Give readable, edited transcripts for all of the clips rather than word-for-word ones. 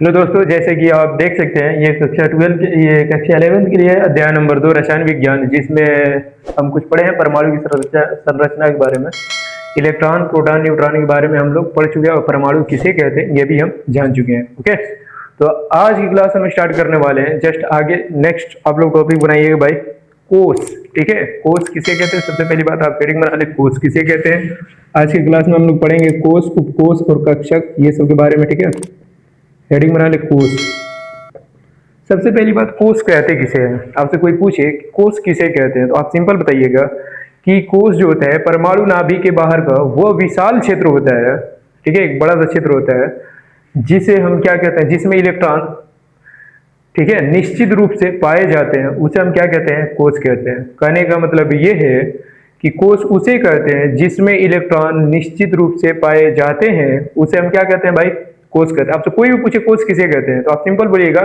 Hello दोस्तों, जैसे कि आप देख सकते हैं ये कक्षा 11 के लिए अध्याय नंबर 2 रसायन विज्ञान, जिसमें हम कुछ पढ़े हैं परमाणु की संरचना के बारे में। इलेक्ट्रॉन, प्रोटॉन, न्यूट्रॉन के बारे में हम लोग पढ़ चुके हैं और परमाणु किसे कहते हैं ये भी हम जान चुके हैं। ओके, तो आज की क्लास हम स्टार्ट करने वाले हैं। जस्ट आगे नेक्स्ट आप लोग टॉपिक बनाइएगा भाई, कोष। ठीक है, कोष किसे कहते हैं? सबसे पहली बात आप हेडिंग बना ले, कोष किसे कहते हैं। आज की क्लास में हम लोग पढ़ेंगे कोष, उपकोष और कक्षक, ये सब के बारे में। ठीक है, हेडिंग बना ले, कोष। सबसे पहली बात, कोष कहते किसे हैं? आपसे कोई पूछे कोष किसे कहते हैं तो आप सिंपल बताइएगा कि कोष जो होता है परमाणु नाभि के बाहर का वो विशाल क्षेत्र होता है। ठीक है, एक बड़ा सा क्षेत्र होता है जिसे हम क्या कहते हैं, जिसमें इलेक्ट्रॉन, ठीक है, निश्चित रूप से पाए जाते हैं, उसे हम क्या कहते हैं? कोष कहते हैं। कहने का मतलब ये है कि कोष उसे कहते हैं जिसमें इलेक्ट्रॉन निश्चित रूप से पाए जाते हैं, उसे हम क्या कहते हैं भाई? कोष कहते हैं। आपसे कोई भी पूछे कोष किसे कहते हैं तो आप सिंपल बोलिएगा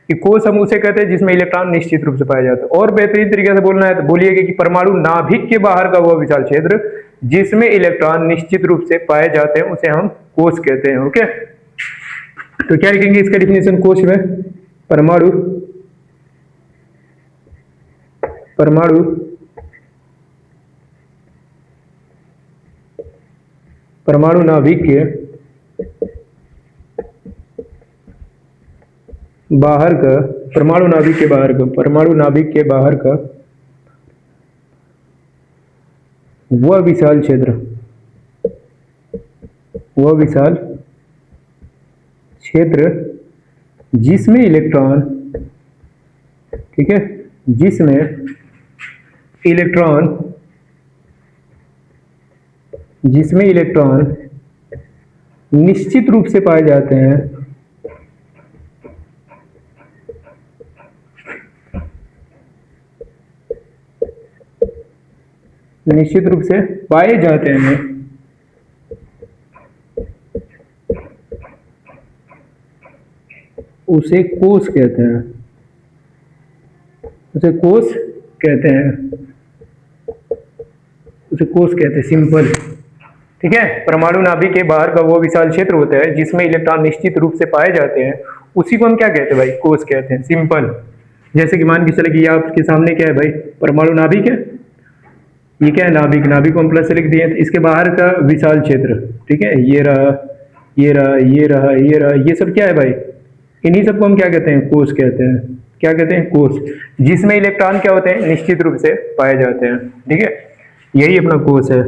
कि कोष हम उसे कहते हैं जिसमें इलेक्ट्रॉन निश्चित रूप से पाए जाते हैं। और बेहतरीन तरीके से बोलना है तो बोलिएगा कि परमाणु नाभिक के बाहर का वह विशाल क्षेत्र जिसमें इलेक्ट्रॉन निश्चित रूप से पाए जाते हैं उसे हम कोष कहते हैं। ओके, तो क्या लिखेंगे इसका डिफिनेशन कोष में? परमाणु परमाणु परमाणु नाभिक के बाहर का, परमाणु नाभिक के बाहर का, परमाणु नाभिक के बाहर का वह विशाल क्षेत्र, वह विशाल क्षेत्र जिसमें इलेक्ट्रॉन, ठीक है, जिसमें इलेक्ट्रॉन जिसमें इलेक्ट्रॉन निश्चित रूप से पाए जाते हैं, निश्चित रूप से पाए जाते हैं, उसे कोष कहते हैं, उसे कोष कहते हैं, उसे कोष कहते हैं। सिंपल। ठीक है, परमाणु नाभिक के बाहर का वो विशाल क्षेत्र होता है जिसमें इलेक्ट्रॉन निश्चित रूप से पाए जाते हैं, उसी को हम क्या कहते हैं भाई? कोष कहते हैं। सिंपल। जैसे कि मान के चले कि आपके सामने क्या है भाई? परमाणु नाभिक है। ये क्या है? नाभिक। नाभिक को हम प्लस से लिख दिए। इसके बाहर का विशाल क्षेत्र, ठीक है, ये रहा, ये रहा, ये रहा, ये रहा, ये सब क्या है भाई? इन्हीं सबको हम क्या कहते हैं? कोष कहते हैं। क्या कहते हैं? कोष। जिसमें इलेक्ट्रॉन क्या होते हैं? निश्चित रूप से पाए जाते हैं। ठीक है, यही अपना कोष है।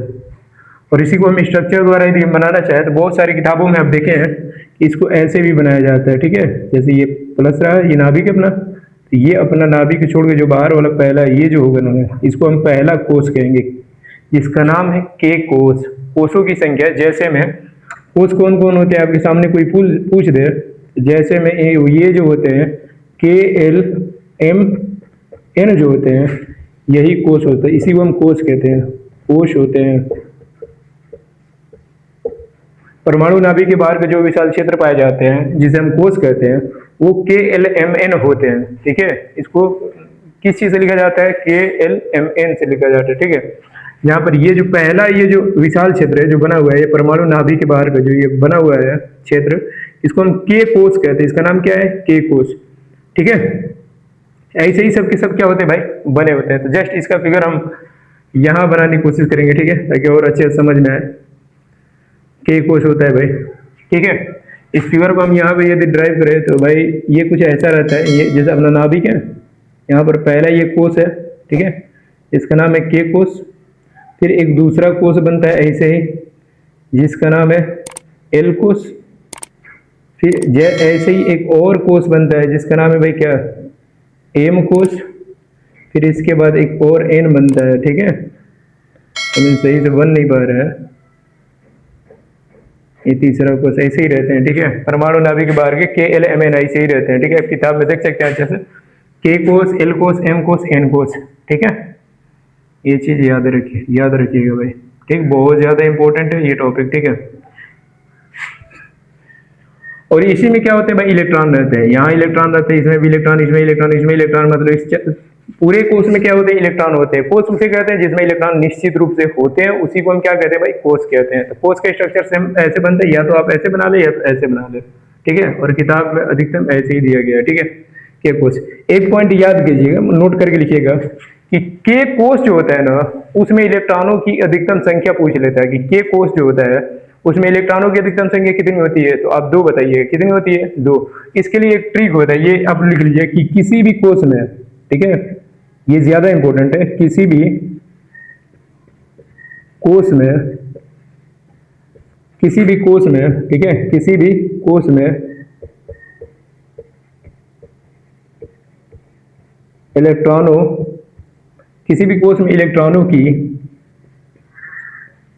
और इसी को हम स्ट्रक्चर द्वारा यदि बनाना चाहे तो बहुत सारी किताबों में आप देखे हैं कि इसको ऐसे भी बनाया जाता है। ठीक है, जैसे ये प्लस रहा, ये नाभिक अपना, तो ये अपना नाभिक छोड़ के जो बाहर वाला पहला ये जो होगा ना, इसको हम पहला कोष कहेंगे, जिसका नाम है के कोष। कोषों की संख्या जैसे में कोष कौन कौन होते हैं आपके सामने कोई पूछ दे, जैसे में ये जो होते हैं KLMN जो होते हैं यही कोष होता है, इसी को हम कोष कहते हैं, कोष होते हैं। परमाणु नाभिक के बाहर के जो विशाल क्षेत्र पाए जाते हैं जिसे हम कोष कहते हैं वो KLMN होते हैं। ठीक है, इसको किस चीज से लिखा जाता है? KLMN से लिखा जाता है। ठीक है, यहाँ पर ये जो पहला ये जो विशाल क्षेत्र है जो बना हुआ है, ये परमाणु नाभिक के बाहर का जो ये बना हुआ है क्षेत्र, इसको हम के कोष कहते हैं। इसका नाम क्या है? के कोष। ठीक है, ऐसे ही सबके सब क्या होते हैं भाई? बने होते हैं। तो जस्ट इसका फिगर हम यहाँ बनाने की कोशिश करेंगे, ठीक है, ताकि और अच्छे से समझ में आए। के कोष होता है भाई। ठीक है, इस फिगर को हम यहाँ पे यदि ड्राइव करें तो भाई ये कुछ ऐसा रहता है, ये जैसे अपना नाभिक है, यहाँ पर पहला ये कोष है, ठीक है, इसका नाम है के कोष। फिर एक दूसरा कोष बनता है ऐसे ही, जिसका नाम है एल कोष। फिर ऐसे ही एक और कोष बनता है जिसका नाम है भाई क्या? एम कोष। फिर इसके बाद एक और एन बनता है। ठीक है, तो सही से बन नहीं पा रहा है, ये तीसरा कोष। ऐसे ही रहते हैं। ठीक है, परमाणु नाभिक के बाहर के KLMN ऐसे ही रहते हैं। ठीक है, किताब में देख सकते हैं अच्छे से, के कोष, एल कोष, एम कोष, एन कोष। ठीक है, ये चीज याद रखिए, याद रखिएगा भाई। ठीक, बहुत ज्यादा इंपॉर्टेंट है ये टॉपिक। ठीक है, और इसी में क्या होते हैं भाई? इलेक्ट्रॉन रहते हैं। यहाँ इलेक्ट्रॉन रहते हैं, इसमें भी इलेक्ट्रॉन, इसमें इलेक्ट्रॉन, इसमें इलेक्ट्रॉन, मतलब इस पूरे कोष में क्या होते हैं? इलेक्ट्रॉन होते हैं। कोष उसे कहते हैं जिसमें इलेक्ट्रॉन निश्चित रूप से होते हैं, उसी को हम क्या कहते हैं भाई? कोष कहते हैं। तो कोष के स्ट्रक्चर से हम ऐसे बनते हैं, या तो आप ऐसे बना ले या तो ऐसे बना ले। ठीक है, और किताब में अधिकतम ऐसे ही दिया गया है, ठीक है। के कोस, एक पॉइंट याद कीजिएगा, नोट करके लिखिएगा कि के कोस जो होता है ना, उसमें इलेक्ट्रॉनों की अधिकतम संख्या पूछ लेता है कि के कोस जो होता है उसमें इलेक्ट्रॉनों की अधिकतम संख्या कितनी होती है, तो आप 2 बताइए कितनी होती है, 2। इसके लिए एक ट्रिक होता है, ये आप लिख लीजिए कि किसी भी कोस में, ठीक है, ये ज्यादा इंपॉर्टेंट है, किसी भी कोस में, किसी भी कोस में, ठीक है, किसी भी कोस में इलेक्ट्रॉनों, किसी भी कोस में इलेक्ट्रॉनों की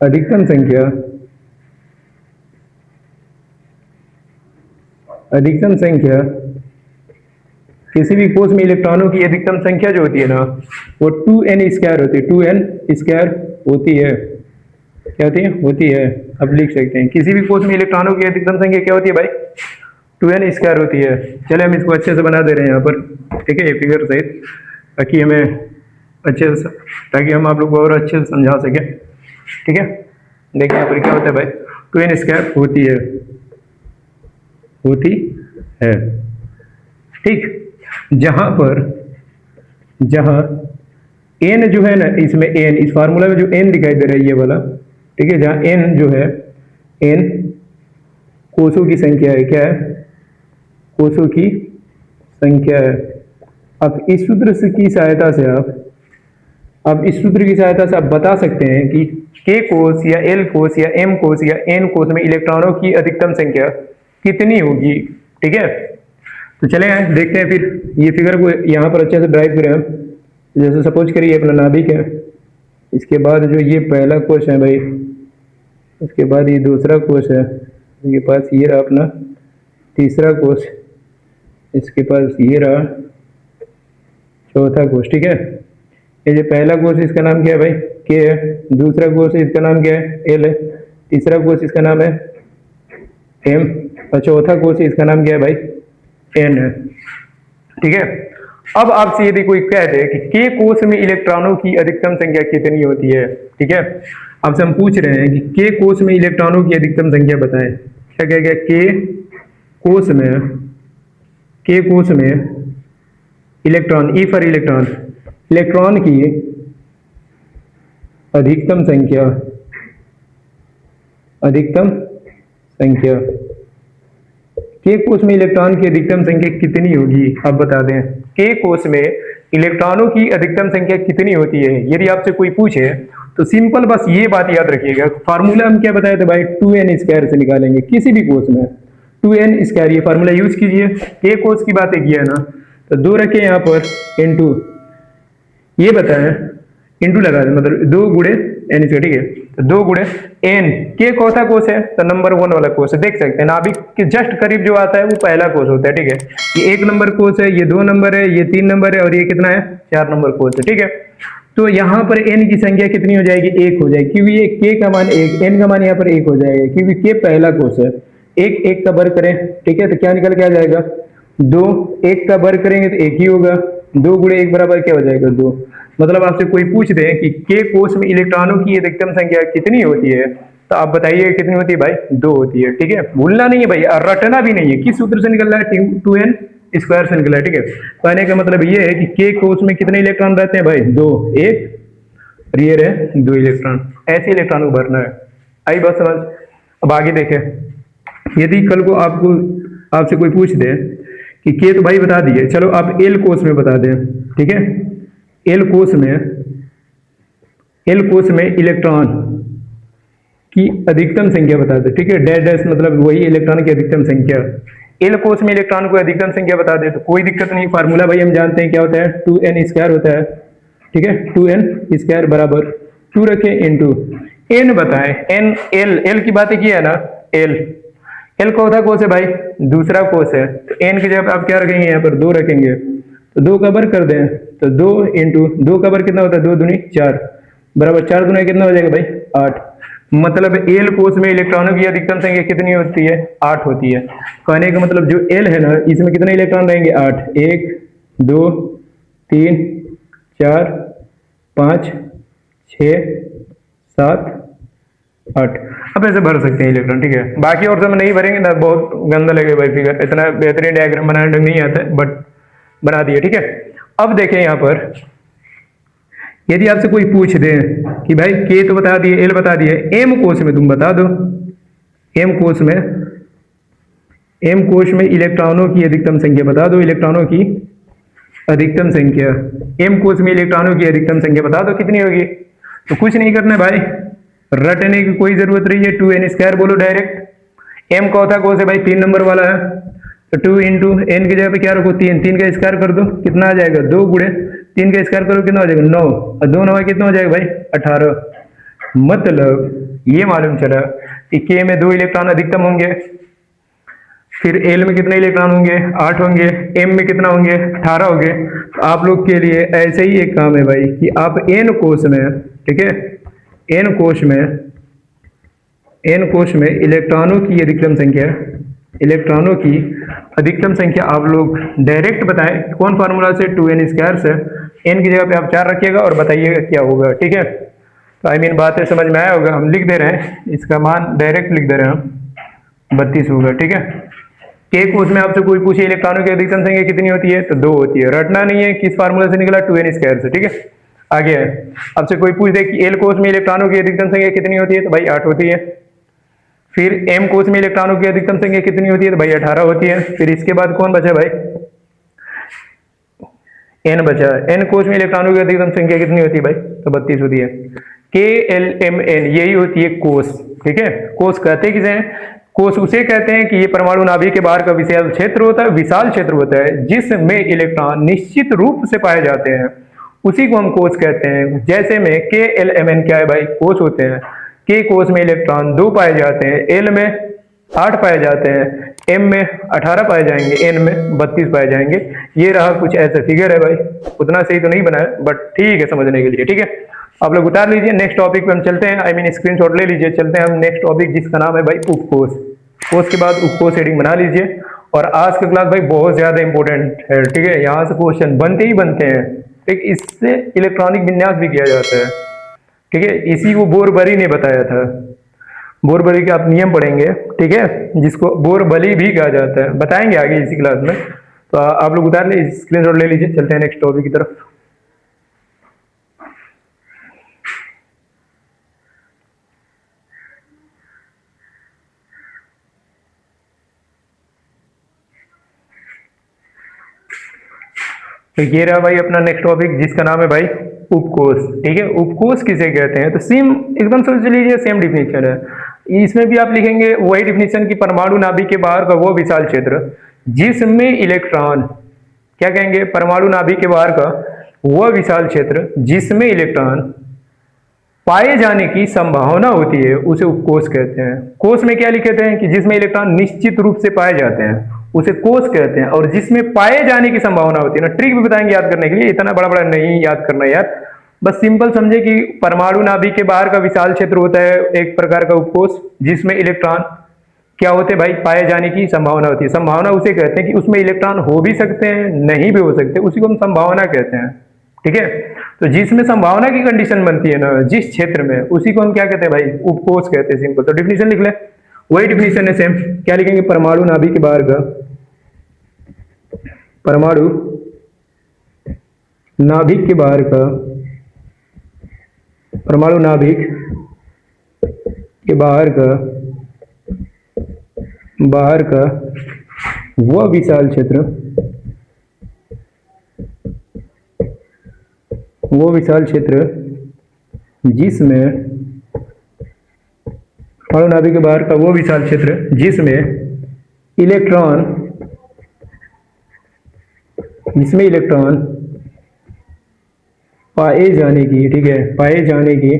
अधिकतम संख्या, अधिकतम संख्या, किसी भी कोस में इलेक्ट्रॉनों की अधिकतम संख्या जो होती है ना, वो 2n स्क्वायर होती है, 2n स्क्वायर होती है। क्या होती है? होती है। अब लिख सकते हैं किसी भी कोस में इलेक्ट्रॉनों की अधिकतम संख्या क्या होती है भाई? 2n स्क्वायर होती है। चले हम इसको अच्छे से बना दे रहे हैं यहाँ पर, ठीक है, ये फिगर सहित, ताकि हमें अच्छे से, ताकि हम आप लोग को और अच्छे से समझा सकें, ठीक है। देखिए यहाँ पर क्या होता है भाई, 2n स्क्वायर होती है, होती है, ठीक। जहां पर, जहां n जो है ना, इसमें n, इस फार्मूला में जो n दिखाई दे रहा है ये वाला, ठीक है, जहां n जो है, n कोषों की संख्या है, क्या है? कोषों की संख्या है। अब इस सूत्र की सहायता से अब इस सूत्र की सहायता से आप बता सकते हैं कि k कोष या l कोष या m कोष या n कोष में इलेक्ट्रॉनों की अधिकतम संख्या कितनी होगी, ठीक है। तो चले देखते हैं फिर ये फिगर को यहाँ पर अच्छे से ड्राइव करें हम। जैसे सपोज करिए अपना नाभिक है, इसके बाद जो ये पहला कोष है भाई, उसके बाद ये दूसरा कोष है, इसके पास ये रहा अपना तीसरा कोष, इसके पास ये रहा चौथा कोष, ठीक है। ये जो पहला कोष इसका नाम क्या है भाई? के है। दूसरा कोष इसका नाम क्या है? एल है। तीसरा कोष इसका नाम है एम, और चौथा कोष इसका नाम क्या है भाई? एन है, ठीक है। अब आपसे यदि कोई कह दे कि के कोष में इलेक्ट्रॉनों की अधिकतम संख्या कितनी होती है, ठीक है, आपसे हम पूछ रहे हैं कि के कोष में इलेक्ट्रॉनों की अधिकतम संख्या बताएं। क्या कह गया? के कोष में electron, E for electron, electron की अधिकतम संख्या, अधिकतम संख्या, के कोष में इलेक्ट्रॉन की अधिकतम संख्या कितनी होगी, आप बता दें। के कोष में इलेक्ट्रॉनों की अधिकतम संख्या कितनी होती है, यदि आपसे कोई पूछे तो सिंपल बस ये बात याद रखिएगा, फार्मूला हम क्या बताए थे भाई? 2n स्क्वायर से निकालेंगे किसी भी कोष में, 2n स्क्वायर, ये फार्मूला यूज कीजिए। के कोष की बातें किया है ना, तो 2 रखे यहाँ पर, इंटू ये बताएं, इंटू लगा दें, मतलब 2 गुणे n से, ठीक है, तो 2 गुणे n। के कौन सा कोष है? तो नंबर 1 वाला कोष है। देख सकते हैं नाभिक के जस्ट करीब जो आता है वो पहला कोष होता है, ठीक है। ये 1 नंबर कोष है, ये 2 नंबर है, ये 3 नंबर है, और ये कितना है? 4 नंबर कोष है, ठीक है। तो यहाँ पर n की संख्या कितनी हो जाएगी? 1 हो जाएगी, क्योंकि ये k का मान 1, n का मान यहाँ पर 1 हो जाएगा, क्योंकि k पहला कोष है। 1 का वर्ग करें, ठीक है, तो क्या निकल के आ जाएगा? 2, 1 का वर्ग करेंगे तो 1 ही होगा, 2 गुणे 1 बराबर क्या हो जाएगा? 2। मतलब आपसे कोई पूछ दे कि के कोष में इलेक्ट्रॉनों की अधिकतम संख्या कितनी होती है, तो आप बताइए कितनी होती है भाई? 2 होती है, ठीक है। भूलना नहीं है भाई, और रटना भी नहीं है। किस सूत्र से निकल रहा है? 2n स्क्वायर से निकला है, ठीक है। कहने का मतलब ये है कि के कोष में कितने इलेक्ट्रॉन रहते हैं भाई? 2, 1 रियर है, 2 इलेक्ट्रॉन, ऐसे इलेक्ट्रॉन को भरना है। आई बात समझ? अब आगे देखें, यदि कल को आपसे कोई पूछ दे कि के तो भाई बता दिए, चलो आप एल कोष में बता दें, ठीक है। एल कोष में इलेक्ट्रॉन की अधिकतम संख्या बता दे, ठीक है। डैश डैश मतलब वही इलेक्ट्रॉन की अधिकतम संख्या। एल कोष में इलेक्ट्रॉन को अधिकतम संख्या बता दे तो कोई दिक्कत नहीं, फार्मूला भाई हम जानते हैं क्या होता है? 2n स्क्वायर होता है, ठीक है। 2n स्क्वायर बराबर 2 रखें इंटू n बताएं, n एल की बातें की है ना, एल कौन सा कोष है भाई? दूसरा कोष है, तो n की जगह आप क्या रखेंगे? यहाँ पर 2 रखेंगे, तो 2 का वर्ग कर दें, तो 2 इंटू 2 का वर्ग कितना होता है? 2 दूनी 4 बराबर 4 दूनी कितना हो जाएगा भाई? 8। मतलब एल कोष में इलेक्ट्रॉनों की अधिकतम संख्या कितनी होती है? 8 होती है। कहने का मतलब जो एल है ना, इसमें कितने इलेक्ट्रॉन रहेंगे? 8। 1 2 3 4 5 6 7 8। अब ऐसे भर सकते हैं इलेक्ट्रॉन, ठीक है। बाकी और सब नहीं भरेंगे ना, बहुत गंदा लगेगा भाई फिगर, इतना बेहतरीन डायग्राम बनाने नहीं आता है, बट बना दिया, ठीक है। अब देखें यहाँ पर, यदि आपसे कोई पूछ दे कि भाई के तो बता दिए, एल बता दिए, एम कोश में तुम बता दो, एम कोश में इलेक्ट्रॉनों की अधिकतम संख्या बता दो, इलेक्ट्रॉनों की अधिकतम संख्या, एम कोश में इलेक्ट्रॉनों की अधिकतम संख्या बता दो कितनी होगी। तो कुछ नहीं करना भाई, रटने की कोई जरूरत नहीं है, 2n² बोलो डायरेक्ट। एम चौथा कोश है भाई, 3 नंबर वाला है, तो 2 इंटू एन की जगह पे क्या रखो 3, 3 का स्क्वायर कर दो, कितना आ जाएगा 2 गुणे 3 का स्क्वायर करो कितना हो जाएगा 9, और 2 9 कितना हो जाएगा भाई 18। मतलब ये मालूम चला कि के में 2 इलेक्ट्रॉन अधिकतम होंगे, फिर एल में कितने इलेक्ट्रॉन होंगे 8 होंगे, एम में कितना होंगे 18 होंगे। तो आप लोग के लिए ऐसे ही एक काम है भाई कि आप एन कोश में, ठीक है, एन कोश में इलेक्ट्रॉनों की अधिकतम संख्या, इलेक्ट्रॉनों की अधिकतम संख्या आप लोग डायरेक्ट बताएं, कौन फार्मूला से 2n² से, एन की जगह पे आप 4 रखिएगा और बताइएगा क्या होगा, ठीक है। तो आई मीन बातें समझ में आया होगा, हम लिख दे रहे हैं, इसका मान डायरेक्ट लिख दे रहे हैं हम 32 होगा, ठीक है। के कोश में आपसे कोई पूछे इलेक्ट्रॉनों की अधिकतम संख्या कितनी होती है, तो 2 होती है, रटना नहीं है किस फार्मूला से निकला 2n² से, ठीक है। आगे है, आपसे कोई पूछ दे कि एल कोश में इलेक्ट्रॉनों की अधिकतम संख्या कितनी होती है, तो भाई 8 होती है। फिर एम कोश में इलेक्ट्रॉनों की अधिकतम संख्या कितनी होती है, तो भाई 18 होती है। फिर इसके बाद कौन बचा भाई, एन बचा। एन कोश में इलेक्ट्रॉनों की अधिकतम संख्या कितनी होती है भाई, तो 32 होती है। के एल एम एन यही होती है कोश, ठीक है। कोश कहते किसे हैं, कोश उसे कहते हैं कि ये परमाणु नाभिक के बाहर का विशाल क्षेत्र होता है, विशाल क्षेत्र होता है जिसमें इलेक्ट्रॉन निश्चित रूप से पाए जाते हैं, उसी को हम कोश कहते हैं। जैसे में के एल एम एन क्या है भाई, कोश होते हैं। के कोश में इलेक्ट्रॉन 2 पाए जाते हैं, एल में 8 पाए जाते हैं, एम में 18 पाए जाएंगे, एन में 32 पाए जाएंगे। ये रहा कुछ ऐसा फिगर है भाई, उतना सही तो नहीं बनाया बट ठीक है समझने के लिए, ठीक है। आप लोग उतार लीजिए, नेक्स्ट टॉपिक पे हम चलते हैं, आई मीन स्क्रीनशॉट ले लीजिए, चलते हैं हम नेक्स्ट टॉपिक जिसका नाम है भाई उपकोश। कोश के बाद उपकोश हेडिंग बना लीजिए। और आज का क्लास भाई बहुत ज्यादा इंपॉर्टेंट है, ठीक है। यहाँ से क्वेश्चन बनते ही बनते हैं, ठीक, इससे इलेक्ट्रॉनिक विन्यास भी किया जाता है, ठीक है। इसी को बोरबरी ने बताया था, बोरबरी के आप नियम पढ़ेंगे, ठीक है, जिसको बोरबली भी कहा जाता है, बताएंगे आगे इसी क्लास में। तो आप लोग उतार लीजिए, स्क्रीनशॉट ले लीजिए, चलते हैं नेक्स्ट टॉपिक की तरफ। तो ये रहा भाई अपना नेक्स्ट टॉपिक जिसका नाम है भाई उपकोश, ठीक है। उपकोश किसे कहते हैं, तो सेम एकदम समझ लीजिए, सेम डिफिनीशन है। इसमें भी आप लिखेंगे वही डिफिनीशन की परमाणु नाभिक के बाहर का वो विशाल क्षेत्र जिसमें इलेक्ट्रॉन, क्या कहेंगे, परमाणु नाभिक के बाहर का वह विशाल क्षेत्र जिसमें इलेक्ट्रॉन पाए जाने की संभावना होती है, उसे उपकोश कहते हैं। कोश में क्या लिखते हैं कि जिसमें इलेक्ट्रॉन निश्चित रूप से पाए जाते हैं, उसे कोश कहते हैं। और जिसमें पाए जाने की संभावना होती है ना, ट्रिक भी बताएंगे याद करने के लिए, इतना बड़ा बड़ा नहीं याद करना यार, बस सिंपल समझे कि परमाणु नाभिक के बाहर का विशाल क्षेत्र होता है एक प्रकार का उपकोश, जिसमें इलेक्ट्रॉन क्या होते हैं भाई, पाए जाने की संभावना होती है। संभावना उसे कहते हैं कि उसमें इलेक्ट्रॉन हो भी सकते हैं, नहीं भी हो सकते, उसी को हम संभावना कहते हैं, ठीक है। तो जिसमें संभावना की कंडीशन बनती है ना जिस क्षेत्र में, उसी को हम क्या कहते हैं भाई, उपकोश कहते हैं, सिंपल। तो डिफिनीशन लिख ले, वही डिफिनीशन है सेम, क्या लिखेंगे, परमाणु नाभिक के बाहर का, परमाणु नाभिक के बाहर का, परमाणु नाभिक के बाहर का वह विशाल क्षेत्र, वो विशाल क्षेत्र जिसमें, परमाणु नाभिक के बाहर का वो विशाल क्षेत्र जिसमें इलेक्ट्रॉन पाए जाने की, ठीक है, पाए जाने की,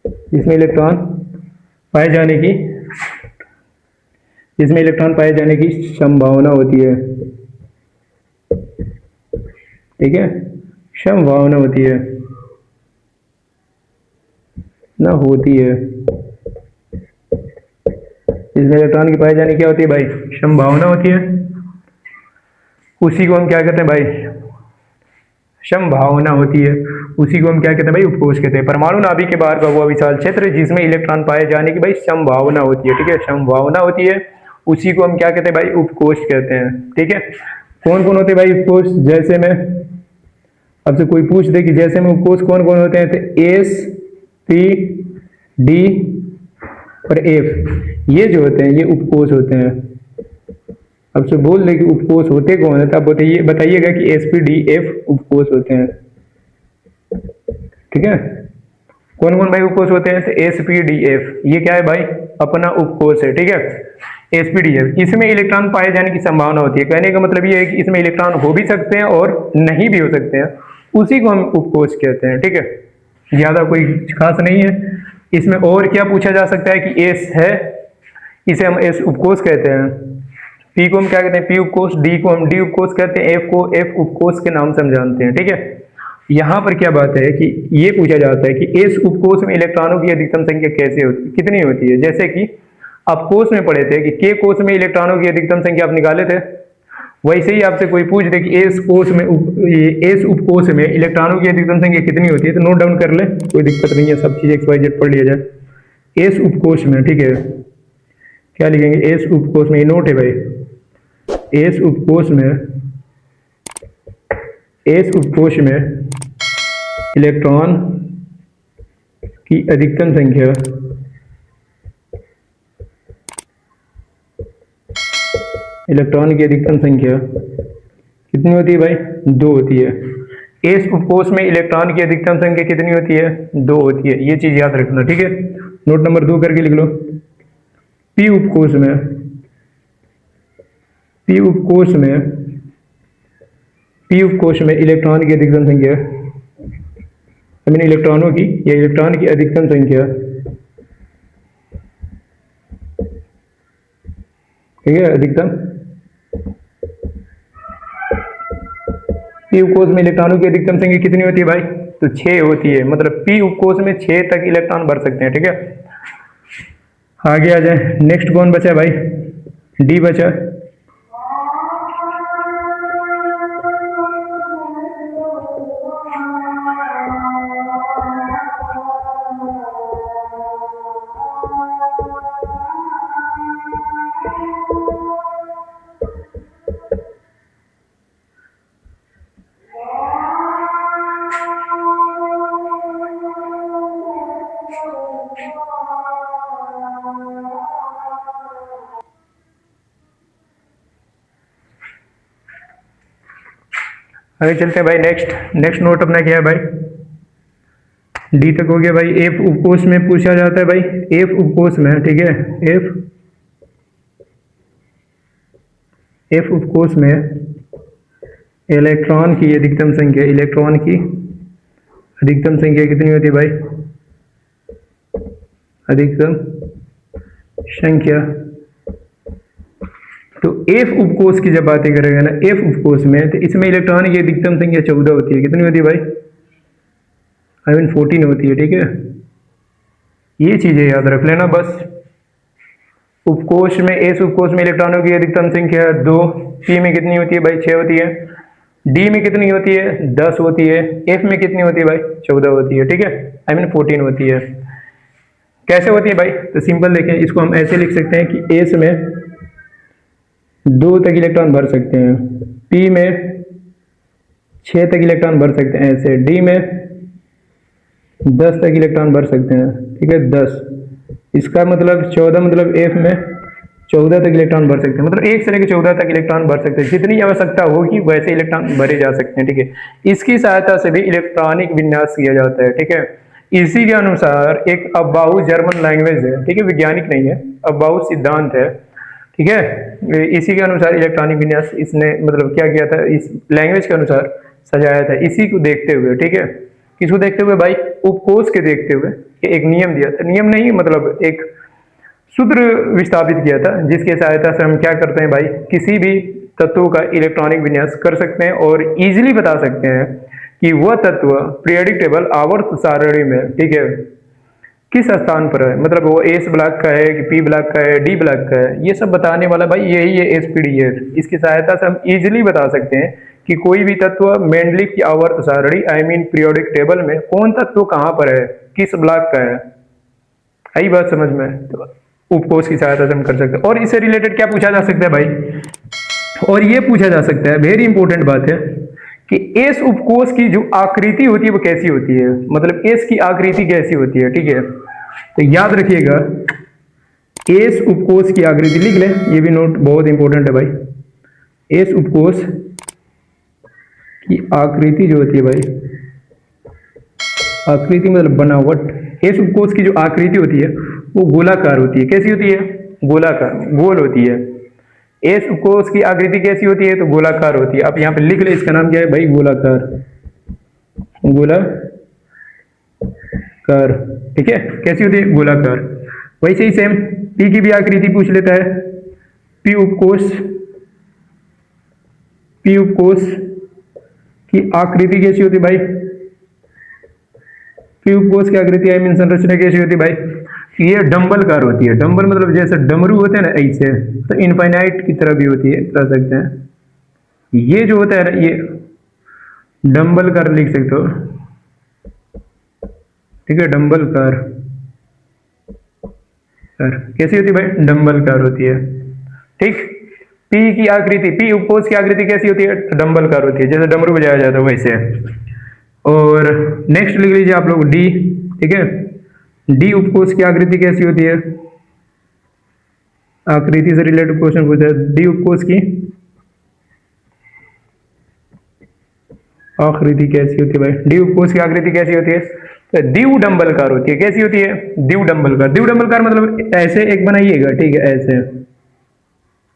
जिसमें इलेक्ट्रॉन पाए जाने की, जिसमें इलेक्ट्रॉन पाए जाने की संभावना होती है, ठीक है, संभावना होती है ना, होती है, जिसमें इलेक्ट्रॉन की पाए जाने क्या होती है भाई, संभावना होती है, उसी को हम क्या कहते हैं भाई, संभावना होती है। उसी को हम क्या कहते हैं भाई, उपकोष कहते हैं। परमाणु नाभिक के बाहर का वो विशाल क्षेत्र जिसमें इलेक्ट्रॉन पाए जाने की भाई संभावना होती है, ठीक है, संभावना होती है, उसी को हम क्या कहते हैं भाई, उपकोष कहते हैं, ठीक है। कौन कौन होते हैं भाई उपकोष? जैसे मैं आपसे कोई पूछ दे कि जैसे में उपकोष कौन कौन होते हैं, तो एस, पी, डी और एफ, ये जो होते हैं ये उपकोष होते हैं। आपसे बोल दे कि उपकोष होते कौन है, तो आप बताइएगा कि एस, पी, डी, एफ उपकोष होते हैं, ठीक है। कौन कौन भाई उपकोष होते हैं? एस, पी, डी, एफ, ये क्या है भाई, अपना उपकोष है, ठीक है। एस, पी, डी, एफ, इसमें इलेक्ट्रॉन पाए जाने की संभावना होती है। कहने का मतलब ये है कि इसमें इलेक्ट्रॉन हो भी सकते हैं और नहीं भी हो सकते हैं, उसी को हम उपकोष कहते हैं, ठीक है। ज्यादा कोई खास नहीं है इसमें। और क्या पूछा जा सकता है कि एस है, इसे हम एस उपकोष कहते हैं, पी को हम क्या कहते हैं, पी उपकोष, डी को हम डी उपकोष कहते हैं, एफ को एफ उपकोष के नाम से हम जानते हैं, ठीक है। यहाँ पर क्या बात है कि ये पूछा जाता है कि एस उपकोष में इलेक्ट्रॉनों की अधिकतम संख्या कैसे होती है, कितनी होती है। जैसे कि आप कोष में पढ़े थे कि के कोष में इलेक्ट्रॉनों की अधिकतम संख्या आप निकाले थे, वैसे ही आपसे कोई पूछ दे कि एस कोष में एस उपकोष में इलेक्ट्रॉनों की अधिकतम संख्या कितनी होती है, तो नोट डाउन कर ले, कोई दिक्कत नहीं है, सब चीज XYZ पढ़ लिया जाए। एस उपकोष में, ठीक है, क्या लिखेंगे, एस उपकोष में, ये नोट है भाई, एस उपकोष में, एस उपकोष में इलेक्ट्रॉन की अधिकतम संख्या इलेक्ट्रॉन की अधिकतम संख्या कितनी होती है भाई, 2 होती है। एस उपकोष में इलेक्ट्रॉन की अधिकतम संख्या कितनी होती है, 2 होती है, ये चीज याद रखना, ठीक है। नोट नंबर 2 करके लिख लो। पी उपकोष में, पी उपकोष में, पी उपकोष में इलेक्ट्रॉन की अधिकतम संख्या, आई मीन इलेक्ट्रॉनों की या इलेक्ट्रॉन की अधिकतम संख्या, ठीक है, अधिकतम। पी उपकोष में इलेक्ट्रॉनों की अधिकतम संख्या कितनी होती है भाई, तो 6 होती है, मतलब पी उपकोष में 6 तक इलेक्ट्रॉन भर सकते हैं, ठीक है। आगे आ जाए, नेक्स्ट कौन बचा भाई, डी बचा। आगे चलते हैं भाई, नेक्स्ट नोट अपना क्या है भाई, डी तक हो गया भाई। एफ उपकोष में पूछा जाता है भाई, एफ उपकोष में, ठीक है, एफ उपकोष में इलेक्ट्रॉन की अधिकतम संख्या, इलेक्ट्रॉन की अधिकतम संख्या कितनी होती है भाई, अधिकतम संख्या। तो एफ उपकोष की जब बातें करेंगे ना, एफ उपकोष में, तो इसमें इलेक्ट्रॉन की अधिकतम संख्या 14 होती है। कितनी होती है भाई, आई मीन 14 होती है, ठीक है। ये चीजें याद रख लेना बस। उपकोष में, एस उपकोष में इलेक्ट्रॉनों की अधिकतम संख्या 2, पी में कितनी होती है भाई, 6 होती है, डी में कितनी होती है, 10 होती है, एफ में कितनी होती है भाई, 14 होती है, ठीक है, आई मीन 14 होती है। कैसे होती है भाई, तो सिंपल देखें, इसको हम ऐसे लिख सकते हैं कि एस में 2 तक इलेक्ट्रॉन भर सकते हैं, पी में 6 तक इलेक्ट्रॉन भर सकते हैं ऐसे, डी में 10 तक इलेक्ट्रॉन भर सकते हैं, ठीक है, 10। इसका मतलब 14, मतलब एफ में 14 तक इलेक्ट्रॉन भर सकते हैं, मतलब 1 से लेकर 14 तक इलेक्ट्रॉन भर सकते हैं। जितनी आवश्यकता होगी वैसे इलेक्ट्रॉन भरे जा सकते हैं, ठीक है। इसकी सहायता से भी इलेक्ट्रॉनिक विन्यास किया जाता है, ठीक है। इसी के अनुसार एक अबाउ जर्मन लैंग्वेज है, ठीक है, वैज्ञानिक नहीं है, अबाउ सिद्धांत है, ठीक है। इसी के अनुसार इलेक्ट्रॉनिक विन्यास इसने मतलब क्या किया था, इस लैंग्वेज के अनुसार सजाया था। इसी को देखते हुए, ठीक है, किसको देखते हुए भाई, उपकोष के देखते हुए एक नियम दिया था, नियम नहीं मतलब एक सूत्र विस्थापित किया था, जिसके सहायता से हम क्या करते हैं भाई, किसी भी तत्वों का इलेक्ट्रॉनिक विन्यास कर सकते हैं और इजीली बता सकते हैं कि वह तत्व पीरियोडिक टेबल आवर्त सारणी में, ठीक है, किस स्थान पर है, मतलब वो एस ब्लॉक का है कि पी ब्लॉक का है, डी ब्लॉक का है, ये सब बताने वाला भाई यही है एसपीडीएफ। इसकी सहायता से हम इजीली बता सकते हैं कि कोई भी तत्व मेंडलीव की आवर्त सारणी आई मीन पीरियोडिक टेबल में कौन तत्व कहाँ पर है, किस ब्लॉक का है। आई बात समझ में? तो उपकोष की सहायता से हम कर सकते हैं। और इससे रिलेटेड क्या पूछा जा सकता है भाई, और ये पूछा जा सकता है, वेरी इंपॉर्टेंट बात है, कि एस उपकोष की जो आकृति होती है वो कैसी होती है, मतलब एस की आकृति कैसी होती है। ठीक है, तो याद रखिएगा एस उपकोष की आकृति लिख ले, ये भी नोट बहुत इंपॉर्टेंट है भाई। एस उपकोष की आकृति जो होती है भाई, आकृति मतलब बनावट, एस उपकोष की जो आकृति होती है वो गोलाकार होती है। कैसी होती है? गोलाकार, गोल होती है। एस उपकोष की आकृति कैसी होती है? तो गोलाकार होती है। आप यहाँ पे लिख ले, इसका नाम क्या है भाई? गोलाकार, गोलाकार। ठीक है, कैसी होती है? गोलाकार। वैसे ही सेम पी की भी आकृति पूछ लेता है। पी उपकोष की आकृति कैसी होती है भाई? पी उपकोष की आकृति आई मीन संरचना कैसी होती है भाई? ये डंबलकार होती है। डंबल मतलब जैसे डमरू होते हैं ना, ऐसे, तो इनफाइनाइट की तरह भी होती है, कह सकते हैं। ये जो होता है ना, ये डंबलकार लिख सकते हो। ठीक है, डंबलकार कैसी होती है भाई? डंबलकार होती है। ठीक, पी की आकृति, पी उपकोष की आकृति कैसी होती है? डंबलकार होती है, जैसे डमरू बजाया जाता है वैसे। और नेक्स्ट लिख लीजिए आप लोग डी। ठीक है, डी उपकोष की आकृति कैसी होती है? आकृति से रिलेटेड क्वेश्चन पूछा है। डी उपकोष की आकृति कैसी होती है भाई? डी उपकोष की आकृति कैसी होती है? तो द्विव डंबलकार होती है। कैसी होती है? द्विव डंबलकार। द्विव डंबलकार मतलब ऐसे एक बनाइएगा, ठीक है, ऐसे,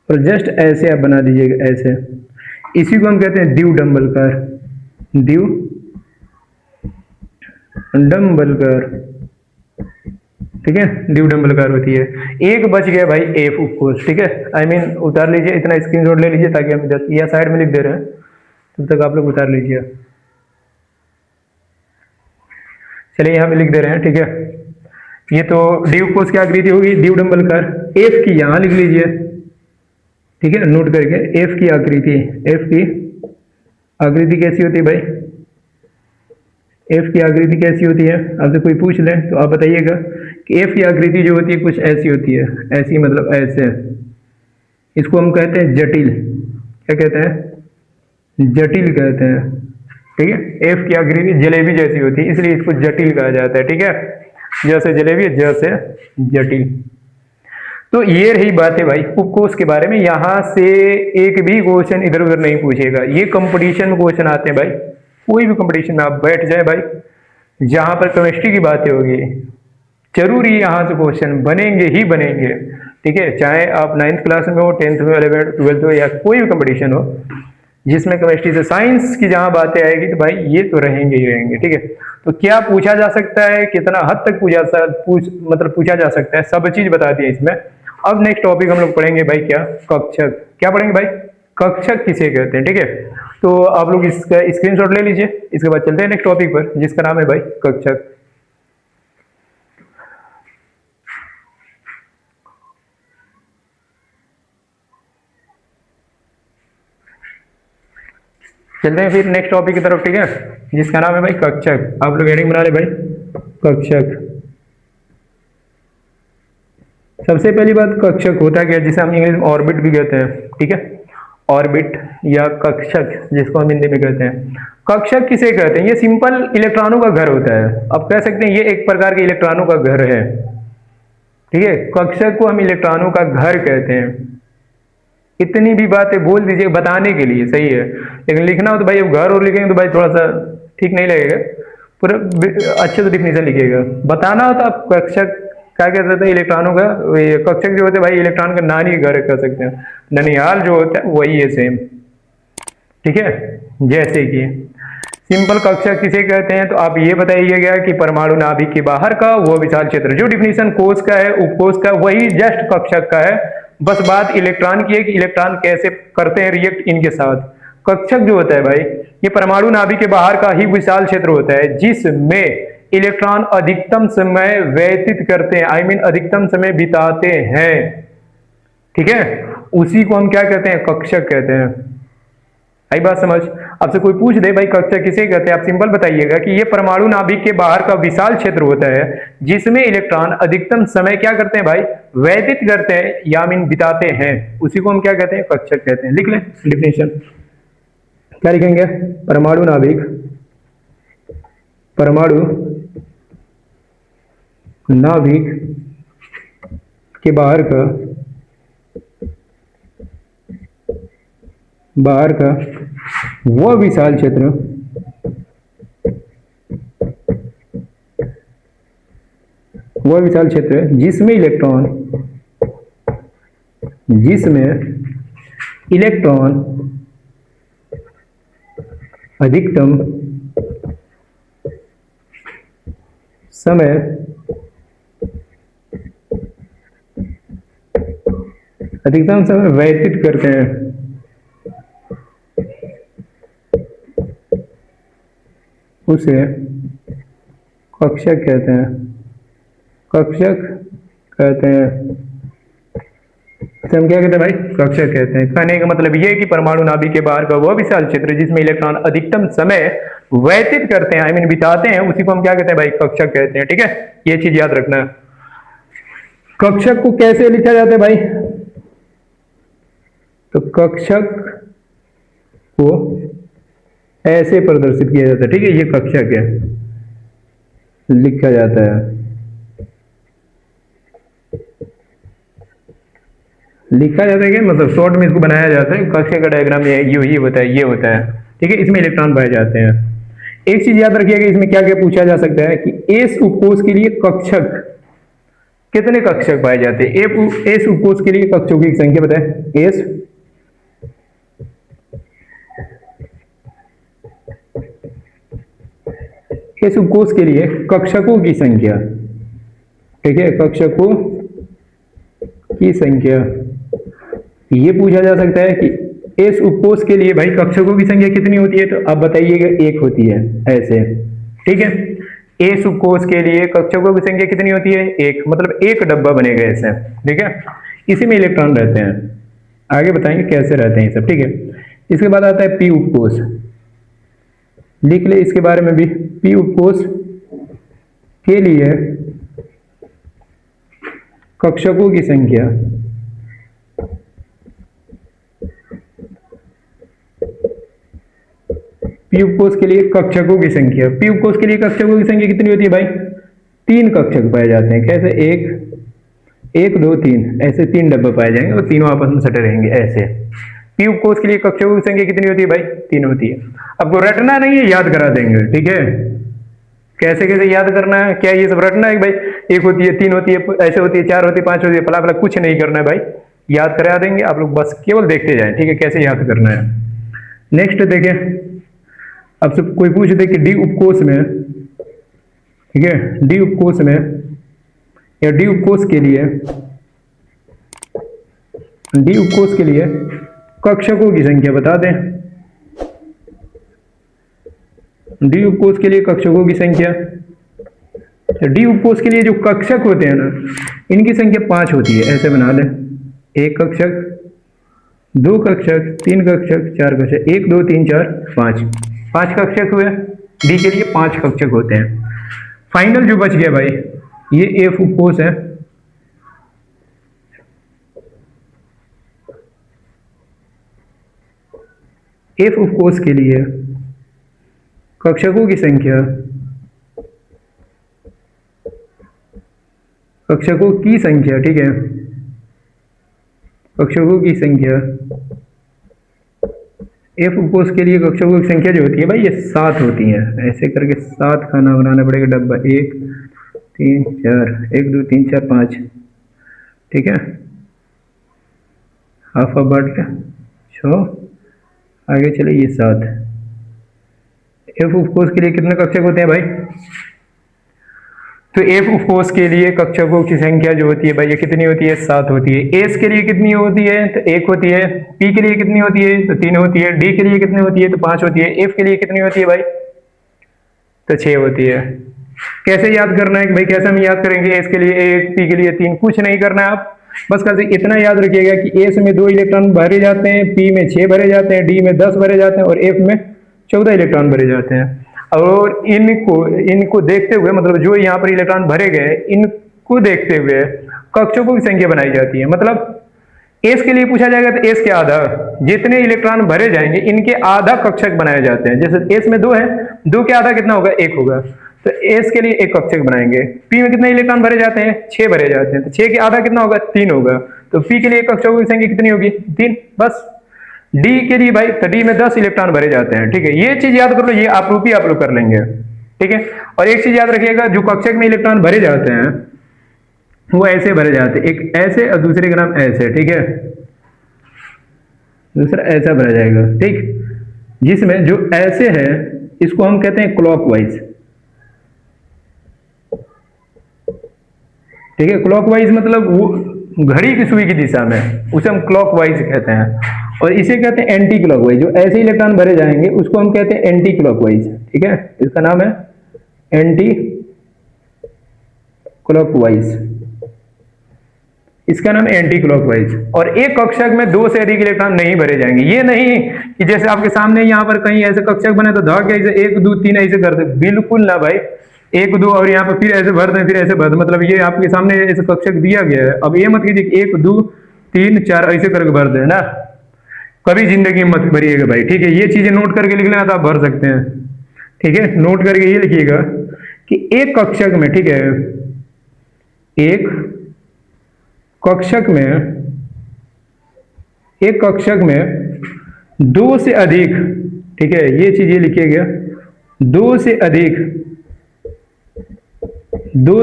और जस्ट ऐसे आप बना दीजिएगा, ऐसे। इसी को हम कहते हैं द्विव डंबलकार, द्विव डंबलकार। ठीक है, द्विव डंबलकार होती है। एक बच गया भाई एफ उपकोष। ठीक है, आई मीन उतार लीजिए, इतना स्क्रीनशॉट ले लीजिए ताकि हम या साइड में लिख दे रहे हैं, तब तक आप लोग उतार लीजिए। चलिए यहाँ पे लिख दे रहे हैं। ठीक है, ये तो डी उपकोष की आकृति होगी, द्विव डंबलकार। एफ की यहाँ लिख लीजिए। ठीक है, नोट करके एफ की आकृति, एफ की आकृति कैसी होती है भाई? एफ की आकृति कैसी होती है? आपसे कोई पूछ ले तो आप बताइएगा कि एफ की आकृति जो होती है कुछ ऐसी होती है। ऐसी मतलब ऐसे। इसको हम कहते हैं जटिल। क्या कहते हैं? जटिल कहते हैं। ठीक है, एफ की आकृति जलेबी जैसी होती है, इसलिए इसको जटिल कहा जाता है। ठीक है, जैसे जलेबी, जैसे जटिल। तो ये रही बात है भाई उपकोष के बारे में। यहां से एक भी क्वेश्चन इधर उधर नहीं पूछेगा, ये कंपटीशन में क्वेश्चन आते हैं भाई। कोई भी कंपटीशन में आप बैठ जाए भाई, जहां पर केमिस्ट्री की बातें होगी, जरूरी यहां से क्वेश्चन बनेंगे ही बनेंगे। ठीक है, चाहे आप 9th क्लास में हो, 10th में, 11th, 12th हो, या कोई भी कंपटीशन हो जिसमें केमिस्ट्री से साइंस की जहां बातें आएगी, तो भाई ये तो रहेंगे ही रहेंगे। ठीक है, तो क्या पूछा जा सकता है, कितना हद तक पूछा जा सकता है, सब चीज बता दिए इसमें। अब नेक्स्ट टॉपिक हम लोग पढ़ेंगे भाई, क्या? कक्षक। क्या पढ़ेंगे भाई? कक्षक किसे कहते हैं। ठीक है, तो आप लोग इसका स्क्रीनशॉट ले लीजिए। इसके बाद चलते हैं नेक्स्ट टॉपिक पर, जिसका नाम है भाई कक्षक। चलते हैं फिर नेक्स्ट टॉपिक की तरफ। ठीक है, जिसका नाम है भाई कक्षक। आप लोग हेडिंग बना ले भाई, कक्षक। सबसे पहली बात, कक्षक होता क्या, जिसे हम इंग्लिश में ऑर्बिट भी कहते हैं। ठीक है, ऑर्बिट या कक्षक जिसको हम हिंदी में कहते हैं। कक्षक किसे कहते हैं? ये सिंपल इलेक्ट्रॉनों का घर होता है। अब कह सकते हैं ये एक प्रकार के इलेक्ट्रॉनों का घर है। ठीक है, कक्षक को हम इलेक्ट्रॉनों का घर कहते हैं। इतनी भी बातें बोल दीजिए बताने के लिए, सही है, लेकिन लिखना हो तो भाई अब घर और लिखेंगे तो भाई थोड़ा सा ठीक नहीं लगेगा, पूरा अच्छे से डिफिनेशन लिखिएगा। बताना हो तो आप कक्षक क्या कहते थे? इलेक्ट्रॉनों का, कक्षक जो होते हैं भाई इलेक्ट्रॉन का नानी घर कह सकते हैं। ननिहाल जो होता है वही है, सेम। ठीक है, जैसे कि सिंपल कक्षक किसे कहते हैं, तो आप ये बताइएगा कि परमाणु नाभिक के बाहर का वो विशाल क्षेत्र। जो डिफिनेशन कोष का है, उपकोष का, वही जस्ट कक्षक का है। बस बात इलेक्ट्रॉन की है कि इलेक्ट्रॉन कैसे करते हैं रिएक्ट इनके साथ। कक्षक जो होता है भाई, ये परमाणु नाभिक के बाहर का ही विशाल क्षेत्र होता है, जिसमें इलेक्ट्रॉन अधिकतम समय व्यतीत करते हैं, आई मीन अधिकतम समय बिताते हैं। ठीक है, उसी को हम क्या कहते हैं? कक्षक कहते हैं। आई बात समझ। आपसे कोई पूछ दे भाई कक्षा किसे कहते हैं, आप सिंपल बताइएगा कि ये परमाणु नाभिक के बाहर का विशाल क्षेत्र होता है जिसमें इलेक्ट्रॉन अधिकतम समय क्या करते हैं भाई, व्यतीत करते हैं या मीन बिताते हैं, उसी को हम क्या कहते हैं, कक्षक कहते हैं। लिख लें डिफिनेशन, क्या लिखेंगे, परमाणु नाभिक, परमाणु नाभिक के बाहर का वह विशाल क्षेत्र जिसमें इलेक्ट्रॉन अधिकतम समय व्यतीत करते हैं, उसे कक्षक कहते हैं। इसे हम क्या कहते हैं भाई, कक्षक कहते हैं। कहने का मतलब ये है कि परमाणु नाभिक के बाहर का वह विशाल क्षेत्र जिसमें इलेक्ट्रॉन अधिकतम समय व्यतीत करते हैं, आई मीन बिताते हैं, उसी को हम क्या कहते हैं भाई, कक्षक कहते हैं। ठीक है, ये चीज याद रखना है। कक्षक को कैसे लिखा जाता है भाई, तो कक्षक को ऐसे प्रदर्शित किया जाता है। ठीक है, ये कक्षक है, लिखा जाता है, क्या मतलब शॉर्ट में इसको बनाया जाता है। कक्षक का डायग्राम ये होता है। ठीक है, इसमें इलेक्ट्रॉन पाए जाते हैं। एक चीज याद रखिएगा, इसमें क्या क्या पूछा जा सकता है कि एस उपकोष के लिए कक्षक कितने कक्षक पाए जाते हैं। एस उपकोष के लिए कक्षकों की संख्या बताएं। एस उपकोष के लिए कक्षकों की संख्या, ठीक है, कक्षकों की संख्या, ये पूछा जा सकता है कि एस उपकोष के लिए भाई कक्षकों की संख्या कितनी होती है, तो आप बताइएगा 1 होती है, ऐसे। ठीक है, एस उपकोष के लिए कक्षकों की संख्या कितनी होती है, 1, मतलब 1 डब्बा बनेगा ऐसे। ठीक है, इसी में इलेक्ट्रॉन रहते हैं, आगे बताएंगे कैसे रहते हैं ये सब। ठीक है, इसके बाद आता है पी उपकोष, लिख ले इसके बारे में भी। पी उपकोष के लिए कक्षकों की संख्या, पी उपकोष के लिए कक्षकों की संख्या, पी उपकोष के लिए कक्षकों की संख्या कितनी होती है भाई, 3 कक्षक पाए जाते हैं। कैसे, 1 2 3, ऐसे 3 डब्बे पाए जाएंगे और तीनों आपस में सटे रहेंगे ऐसे। पी उपकोष के लिए कक्षकों की संख्या कितनी होती है भाई, 3 होती है। आपको रटना नहीं है, याद करा देंगे। ठीक है, कैसे कैसे याद करना है, क्या ये सब रटना है भाई, 1 होती है, 3 होती है, ऐसे होती है, 4 होती है, 5 होती है, फला फला, कुछ नहीं करना है भाई, याद करा देंगे आप लोग, बस केवल देखते जाएं। ठीक है, कैसे याद करना है। नेक्स्ट देखें, अब सब कोई पूछ दे कि डी उपकोष में, ठीक है, डी उपकोष में या डी उपकोष के लिए कक्षकों की संख्या बता दें। डी उपकोष के लिए कक्षकों की संख्या, डी उपकोष के लिए जो कक्षक होते हैं ना, इनकी संख्या 5 होती है, ऐसे बना लें। 1 कक्षक, 2 कक्षक, 3 कक्षक, 4 कक्षक, 1 2 3 4 5 कक्षक हुए। डी के लिए 5 कक्षक होते हैं। फाइनल जो बच गया भाई, ये एफ उपकोष है। एफ उपकोष के लिए कक्षकों की संख्या, ठीक है, कक्षकों की संख्या, एफ उपकोष के लिए कक्षकों की संख्या जो होती है भाई, ये 7 होती है। ऐसे करके 7 खाना बनाना पड़ेगा डब्बा, 1 3 4, 1 2 3 4 5। ठीक है, हाफ बट 6, आगे चले ये 7। एफ उपकोष के लिए कितने कक्षक होते हैं भाई, तो एफ उपकोष के लिए कक्षकों की संख्या जो होती है भाई, ये कितनी होती है, 7 होती है। एस के लिए कितनी होती है, तो 1 होती है। पी के लिए कितनी होती है, तो 3 होती है। डी के लिए कितनी होती है, तो 5 होती है। एफ के लिए कितनी होती है भाई, तो 6 होती है। कैसे याद करना है कि भाई, कैसे हम याद करेंगे, एस के लिए 1, पी के लिए 3, कुछ नहीं करना है। आप बस खाली इतना याद रखिएगा कि एस में 2 इलेक्ट्रॉन भरे जाते हैं, पी में 6 भरे जाते हैं, डी में 10 भरे जाते हैं और एफ में 14 इलेक्ट्रॉन भरे जाते हैं। और इनको देखते हुए, मतलब जो यहाँ पर इलेक्ट्रॉन भरे गए इनको देखते हुए कक्षकों की संख्या बनाई जाती है। मतलब एस के लिए पूछा जाएगा तो एस के आधा, जितने इलेक्ट्रॉन भरे जाएंगे इनके आधा कक्षक बनाए जाते हैं। जैसे एस में 2 है, 2 के आधा कितना होगा, 1 होगा, तो एस के लिए एक कक्षक बनाएंगे। पी में कितने इलेक्ट्रॉन भरे जाते हैं, 6 भरे जाते हैं, तो 6 के आधा कितना होगा, 3 होगा, तो पी के लिए कक्षकों की संख्या कितनी होगी, 3। बस डी के लिए भाई, तो डी में 10 इलेक्ट्रॉन भरे जाते हैं। ठीक है, ये चीज याद कर लो, ये आप लोग कर लेंगे। ठीक है, और एक चीज याद रखिएगा, जो कक्षक में इलेक्ट्रॉन भरे जाते हैं वो ऐसे भरे जाते हैं, एक ऐसे और दूसरे का नाम ऐसे। ठीक है, दूसरा ऐसा भरा जाएगा। ठीक, जिसमें जो ऐसे है इसको हम कहते हैं क्लॉकवाइज। ठीक है, क्लॉकवाइज मतलब वो घड़ी की सुई की दिशा में, उसे हम क्लॉकवाइज कहते हैं। और इसे कहते हैं एंटी क्लॉकवाइज, जो ऐसे इलेक्ट्रॉन भरे जाएंगे उसको हम कहते हैं एंटी क्लॉकवाइज। ठीक है, इसका नाम है एंटी क्लॉकवाइज, इसका नाम एंटी क्लॉकवाइज। और एक कक्षक में 2 से अधिक इलेक्ट्रॉन नहीं भरे जाएंगे। ये नहीं कि जैसे आपके सामने यहाँ पर कहीं ऐसे कक्षक बने तो धागे ऐसे 1 2 3 ऐसे कर दे, बिल्कुल ना भाई, 1 2 और यहाँ पर फिर ऐसे भर दें, फिर ऐसे भर दें, मतलब ये आपके सामने ऐसे कक्षक दिया गया है। अब ये मत कीजिए 1 2 3 4 ऐसे करके भर दे ना, कभी जिंदगी में मत भरिएगा भाई। ठीक है, ये चीजें नोट करके लिख लेना तो आप भर सकते हैं। ठीक है, नोट करके ये लिखिएगा कि एक कक्षक में, ठीक है, एक कक्षक में 2 से अधिक, ठीक है, ये चीज ये लिखिएगा, 2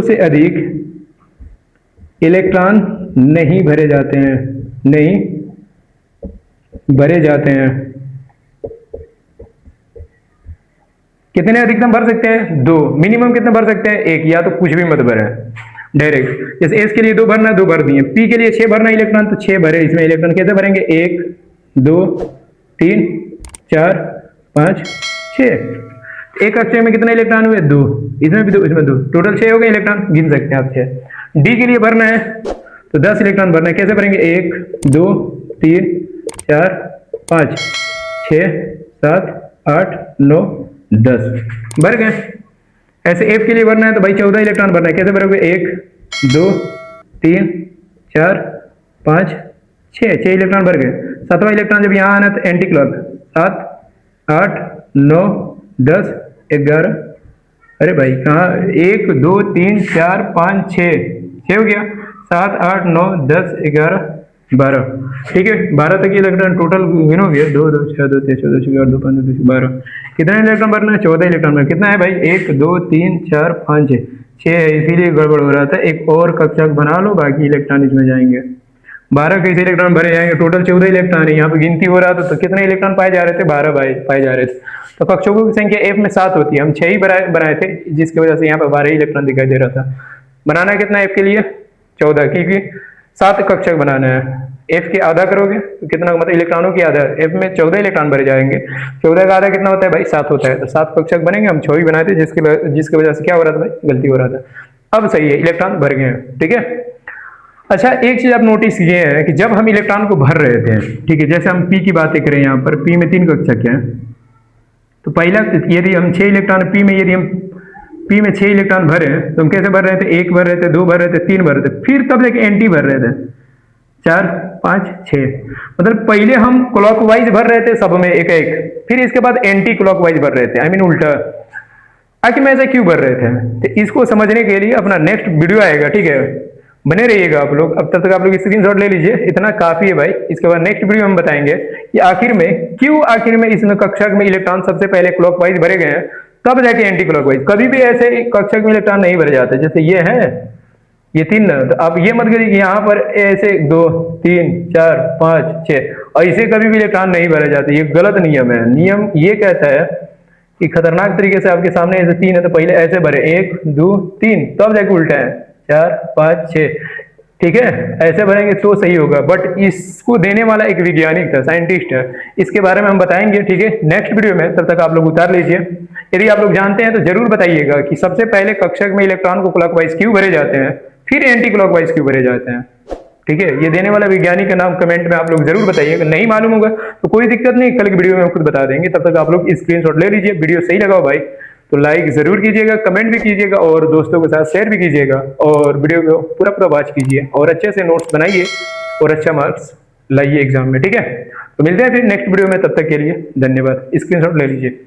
से अधिक इलेक्ट्रॉन नहीं भरे जाते हैं, नहीं भरे जाते हैं। कितने अधिकतम भर सकते हैं, 2। मिनिमम कितने भर सकते हैं, 1, या तो कुछ भी मत भरे डायरेक्ट। जैसे एस के लिए 2 भरना, 2 भर दिए, पी के लिए 6 भरना इलेक्ट्रॉन, तो 6 भरे। इसमें इलेक्ट्रॉन कैसे भरेंगे, 1 2 3 4 5 6। एक कक्षक में कितने इलेक्ट्रॉन हुए, 2, इसमें भी 2, इसमें 2, टोटल 6 हो गए इलेक्ट्रॉन, गिन सकते हैं आप 6। डी के लिए भरना है तो 10 इलेक्ट्रॉन भरना है, कैसे भरेंगे, 1 2 3 4 5 6 7 8 9 10 भर गए। ऐसे एफ के लिए भरना है तो भाई 14 इलेक्ट्रॉन भरना है, कैसे भरोगे, 1 2 3 4 5 6 इलेक्ट्रॉन भर गए। 7वां इलेक्ट्रॉन जब यहाँ आना तो एंटी क्लॉक, 7 8 9 10 11, अरे भाई कहाँ, 1 2 3 4 5 6 हो गया, 7 8 9 10 11 12। ठीक है, 12 तक इलेक्ट्रॉन टोटल गिनो गया, 2 2 6 2 3 14 14 2 5 2 12। कितने इलेक्ट्रॉन भरना है, 14 इलेक्ट्रॉन भरना। कितना है भाई, 1 2 3 4 5 6 है, इसीलिए गड़बड़ हो रहा था। एक और कक्षक बना लो, बाकी इलेक्ट्रॉन इसमें जाएंगे। 12 कैसे इलेक्ट्रॉन भरे जाएंगे, टोटल 14 इलेक्ट्रॉन है, यहाँ पे गिनती हो रहा था तो कितने इलेक्ट्रॉन पाए जा रहे थे, 12 पाए जा रहे थे। तो कक्षकों की संख्या एफ में 7 होती है, हम 6 ही बनाए थे, जिसकी वजह से यहाँ पे 12 इलेक्ट्रॉन दिखाई दे रहा था। बनाना कितना है एफ के लिए, 14, क्योंकि 7 कक्षक बनाना है। एफ के आधा करोगे तो कितना, मतलब इलेक्ट्रॉनों की आधा, एफ में 14 इलेक्ट्रॉन भरे जाएंगे, 14 का आधा कितना होता है भाई, 7 होता है। तो 7 कक्षक बनेंगे, हम 6 ही बनाए थे, जिसकी वजह से क्या हो रहा था भाई, गलती हो रहा था। अब सही है, इलेक्ट्रॉन भर गए हैं। ठीक है, अच्छा एक चीज आप नोटिस किए हैं कि जब हम इलेक्ट्रॉन को भर रहे थे, ठीक है, जैसे हम पी की बातें करें, यहाँ पर पी में 3 कक्षक हैं, तो पहला यदि हम 6 इलेक्ट्रॉन पी में, यदि हम पी में 6 इलेक्ट्रॉन भरे तो हम कैसे भर रहे थे, 1 भर रहे थे, 2 भर रहे थे, 3 भर रहे थे, फिर तब जाके एंटी भर रहे थे, 4 5 6। मतलब पहले हम क्लॉकवाइज भर रहे थे सब में एक एक, फिर इसके बाद एंटी क्लॉकवाइज भर रहे थे, आई मीन उल्टा। आखिर में ऐसा क्यों भर रहे थे, तो इसको समझने के लिए अपना नेक्स्ट वीडियो आएगा, ठीक है, बने रहिएगा आप लोग। अब तब तक आप लोग स्क्रीनशॉट ले लीजिए, इतना काफी है भाई। इसके बाद नेक्स्ट वीडियो हम बताएंगे कि आखिर में इसमें कक्षक में इलेक्ट्रॉन सबसे पहले क्लॉकवाइज भरे गए हैं, तब जाके एंटी क्लॉकवाइज। कभी भी ऐसे कक्षक में इलेक्ट्रॉन नहीं भरे जाते, जैसे ये है, ये 3 ना, तो आप ये मत करिए कि यहाँ पर ऐसे 2 3 4 5 6 ऐसे कभी भी इलेक्ट्रॉन नहीं भरे जाते, ये गलत नियम है। नियम ये कहता है कि खतरनाक तरीके से आपके सामने ऐसे 3 है तो पहले ऐसे भरे, 1 2 3, तब जाके उल्टा है 4 5 6, ठीक है, ऐसे भरेंगे तो सही होगा। बट इसको देने वाला एक वैज्ञानिक था, साइंटिस्ट है, इसके बारे में हम बताएंगे, ठीक है, नेक्स्ट वीडियो में। तब तक आप लोग उतार लीजिए। यदि आप लोग जानते हैं तो जरूर बताइएगा कि सबसे पहले कक्षक में इलेक्ट्रॉन को क्लॉकवाइज क्यों भरे जाते हैं, फिर एंटी क्लॉकवाइज क्यों भरे जाते हैं। ठीक है, ये देने वाला वैज्ञानिक का नाम कमेंट में आप लोग जरूर बताइएगा। नहीं मालूम होगा तो कोई दिक्कत नहीं, कल की वीडियो में हम खुद बता देंगे। तब तक आप लोग स्क्रीनशॉट ले लीजिए। वीडियो सही लगा हो भाई तो लाइक जरूर कीजिएगा, कमेंट भी कीजिएगा और दोस्तों के साथ शेयर भी कीजिएगा, और वीडियो को पूरा वॉच कीजिए और अच्छे से नोट्स बनाइए और अच्छा मार्क्स लाइए एग्जाम में। ठीक है, तो मिलते हैं फिर नेक्स्ट वीडियो में, तब तक के लिए धन्यवाद। स्क्रीनशॉट ले लीजिए।